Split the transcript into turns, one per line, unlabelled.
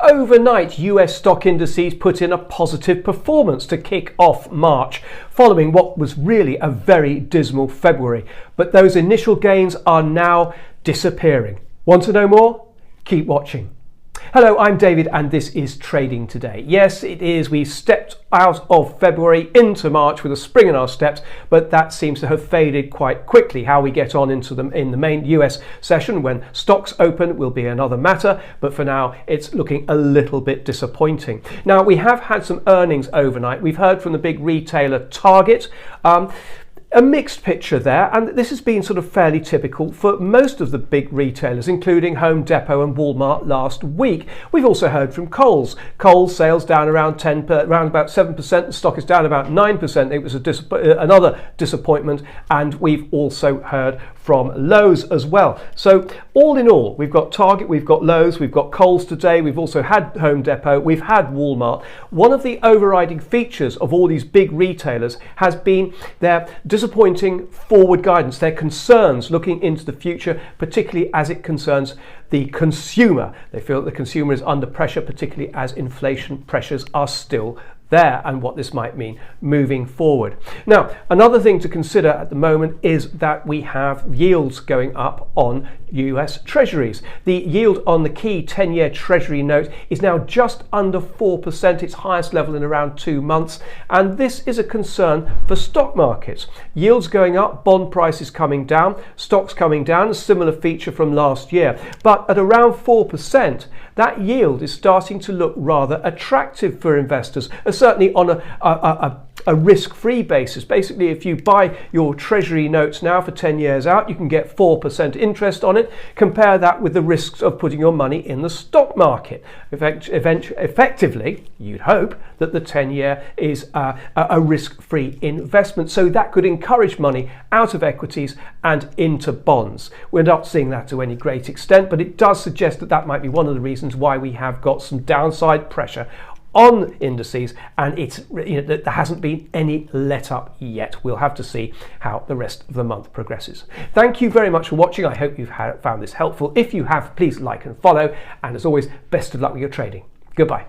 Overnight, US stock indices put in a positive performance to kick off March, following what was really a very dismal February. But those initial gains are now disappearing. Want to know more? Keep watching. Hello, I'm David and this is Trading Today. Yes, it is. We stepped out of February into March with a spring in our steps, but that seems to have faded quite quickly. How we get on into in the main US session when stocks open will be another matter, but for now it's looking a little bit disappointing. Now, we have had some earnings overnight. We've heard from the big retailer Target. A mixed picture there, and this has been sort of fairly typical for most of the big retailers, including Home Depot and Walmart last week. We've also heard from Kohl's. Kohl's sales down around about 7%. The stock is down about 9%. It was another disappointment, and we've also heard from Lowe's as well. So all in all, we've got Target, we've got Lowe's, we've got Kohl's today, we've also had Home Depot, we've had Walmart. One of the overriding features of all these big retailers has been their disappointing forward guidance, their concerns looking into the future, particularly as it concerns the consumer. They feel that the consumer is under pressure, particularly as inflation pressures are still there, and what this might mean moving forward. Now, another thing to consider at the moment is that we have yields going up on US Treasuries. The yield on the key 10-year Treasury note is now just under 4%, its highest level in around 2 months, and this is a concern for stock markets. Yields going up, bond prices coming down, stocks coming down, a similar feature from last year. But at around 4%, that yield is starting to look rather attractive for investors, certainly on a risk-free basis. Basically, if you buy your Treasury notes now for 10 years out, you can get 4% interest on it. Compare that with the risks of putting your money in the stock market. Effectively, you'd hope that the 10-year is a risk-free investment, so that could encourage money out of equities and into bonds. We're not seeing that to any great extent, but it does suggest that that might be one of the reasons why we have got some downside pressure on indices, and there hasn't been any let up yet. We'll have to see how the rest of the month progresses. Thank you very much for watching. I hope you've found this helpful. If you have, please like and follow, and as always, best of luck with your trading. Goodbye.